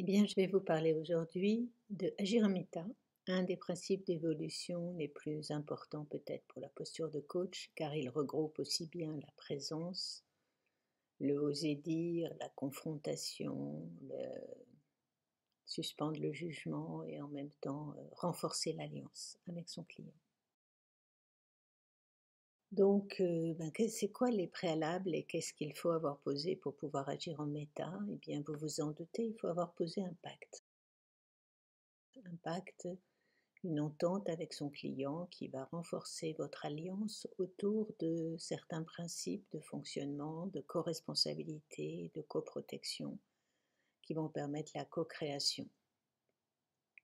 Eh bien, je vais vous parler aujourd'hui de Agir en Méta, un des principes d'évolution les plus importants peut-être pour la posture de coach, car il regroupe aussi bien la présence, le oser dire, la confrontation, le suspendre le jugement et en même temps renforcer l'alliance avec son client. Donc, c'est quoi les préalables et qu'est-ce qu'il faut avoir posé pour pouvoir agir en méta? Eh bien, vous vous en doutez, il faut avoir posé un pacte. Un pacte, une entente avec son client qui va renforcer votre alliance autour de certains principes de fonctionnement, de co-responsabilité, de coprotection qui vont permettre la co-création,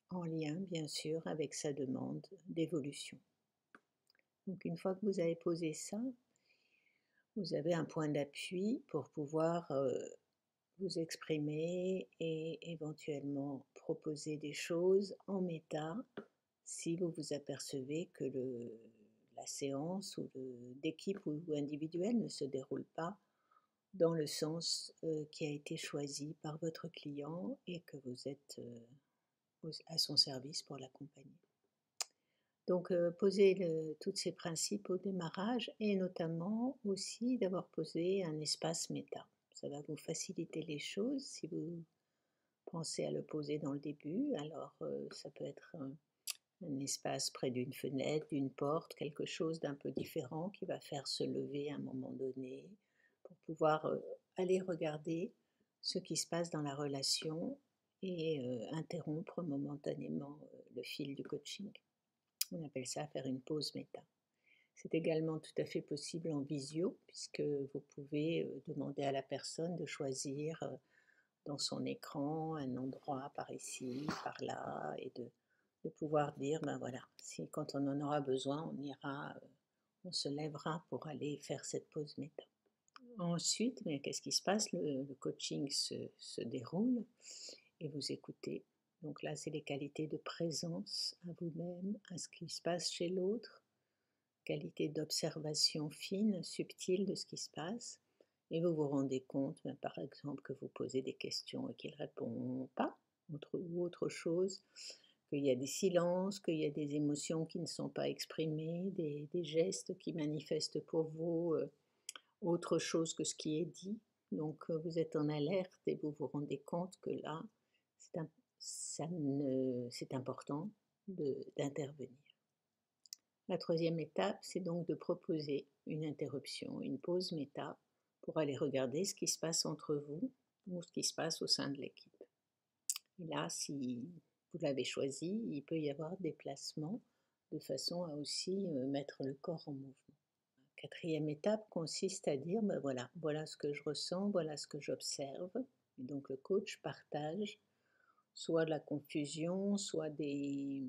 en lien bien sûr avec sa demande d'évolution. Donc une fois que vous avez posé ça, vous avez un point d'appui pour pouvoir vous exprimer et éventuellement proposer des choses en méta si vous vous apercevez que la séance d'équipe ou individuelle ne se déroule pas dans le sens qui a été choisi par votre client et que vous êtes à son service pour l'accompagner. Donc poser tous ces principes au démarrage et notamment aussi d'avoir posé un espace méta. Ça va vous faciliter les choses si vous pensez à le poser dans le début. Alors ça peut être un espace près d'une fenêtre, d'une porte, quelque chose d'un peu différent qui va faire se lever à un moment donné pour pouvoir aller regarder ce qui se passe dans la relation et interrompre momentanément le fil du coaching. On appelle ça faire une pause méta. C'est également tout à fait possible en visio puisque vous pouvez demander à la personne de choisir dans son écran un endroit par ici, par là et de pouvoir dire, ben voilà, si quand on en aura besoin, on ira, on se lèvera pour aller faire cette pause méta. Ensuite, mais qu'est-ce qui se passe? Le coaching se déroule et vous écoutez. Donc là, c'est les qualités de présence à vous-même, à ce qui se passe chez l'autre, qualité d'observation fine, subtile de ce qui se passe. Et vous vous rendez compte, par exemple, que vous posez des questions et qu'il ne répond pas, ou autre chose, qu'il y a des silences, qu'il y a des émotions qui ne sont pas exprimées, des gestes qui manifestent pour vous autre chose que ce qui est dit. Donc vous êtes en alerte et vous vous rendez compte que là, c'est important d'intervenir. La troisième étape, c'est donc de proposer une interruption, une pause méta pour aller regarder ce qui se passe entre vous ou ce qui se passe au sein de l'équipe. Et là, si vous l'avez choisi, il peut y avoir des placements de façon à aussi mettre le corps en mouvement. La quatrième étape consiste à dire, ben voilà, voilà ce que je ressens, voilà ce que j'observe. Et donc le coach partage soit de la confusion, soit des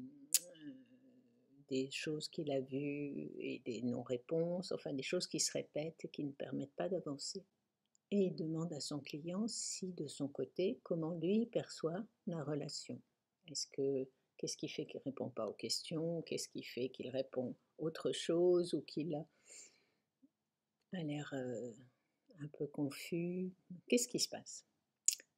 choses qu'il a vues et des non-réponses, enfin des choses qui se répètent et qui ne permettent pas d'avancer. Et il demande à son client si de son côté, comment lui perçoit la relation. Qu'est-ce qui fait qu'il ne répond pas aux questions? Qu'est-ce qui fait qu'il répond autre chose ou qu'il a l'air un peu confus? Qu'est-ce qui se passe?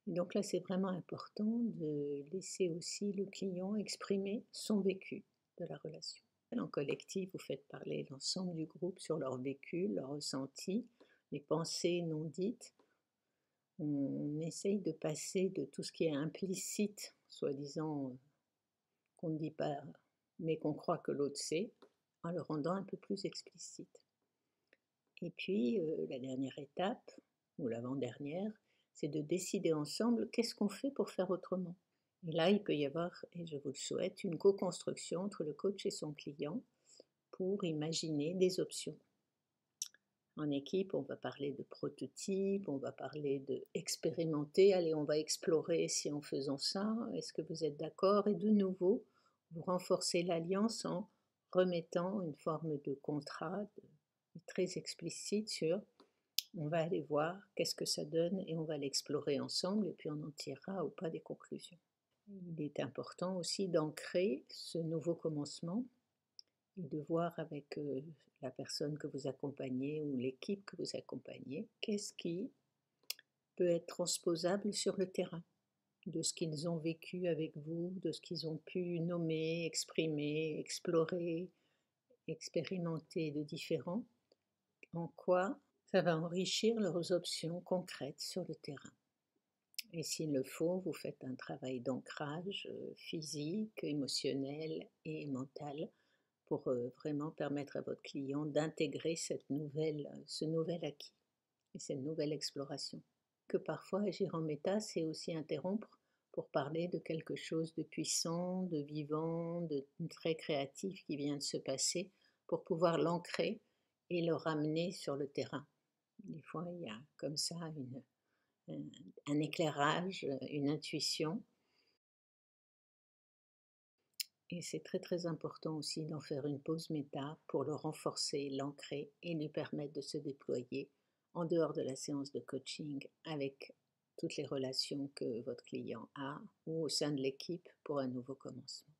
Et donc là, c'est vraiment important de laisser aussi le client exprimer son vécu de la relation. En collectif, vous faites parler l'ensemble du groupe sur leur vécu, leurs ressentis, les pensées non dites. On essaye de passer de tout ce qui est implicite, soi-disant qu'on ne dit pas, mais qu'on croit que l'autre sait, en le rendant un peu plus explicite. Et puis, la dernière étape, ou l'avant-dernière, c'est de décider ensemble qu'est-ce qu'on fait pour faire autrement. Et là, il peut y avoir, et je vous le souhaite, une co-construction entre le coach et son client pour imaginer des options. En équipe, on va parler de prototypes, on va parler d'expérimenter, allez, on va explorer si en faisant ça, est-ce que vous êtes d'accord? Et de nouveau, vous renforcez l'alliance en remettant une forme de contrat très explicite sur on va aller voir qu'est-ce que ça donne et on va l'explorer ensemble et puis on en tirera ou pas des conclusions. Il est important aussi d'ancrer ce nouveau commencement et de voir avec la personne que vous accompagnez ou l'équipe que vous accompagnez, qu'est-ce qui peut être transposable sur le terrain. de ce qu'ils ont vécu avec vous, de ce qu'ils ont pu nommer, exprimer, explorer, expérimenter de différent, en quoi ça va enrichir leurs options concrètes sur le terrain. Et s'il le faut, vous faites un travail d'ancrage physique, émotionnel et mental pour vraiment permettre à votre client d'intégrer ce nouvel acquis et cette nouvelle exploration. Que parfois agir en méta, c'est aussi interrompre pour parler de quelque chose de puissant, de vivant, de très créatif qui vient de se passer, pour pouvoir l'ancrer et le ramener sur le terrain. Des fois, il y a comme ça un éclairage, une intuition. Et c'est très très important aussi d'en faire une pause méta pour le renforcer, l'ancrer et lui permettre de se déployer en dehors de la séance de coaching avec toutes les relations que votre client a ou au sein de l'équipe pour un nouveau commencement.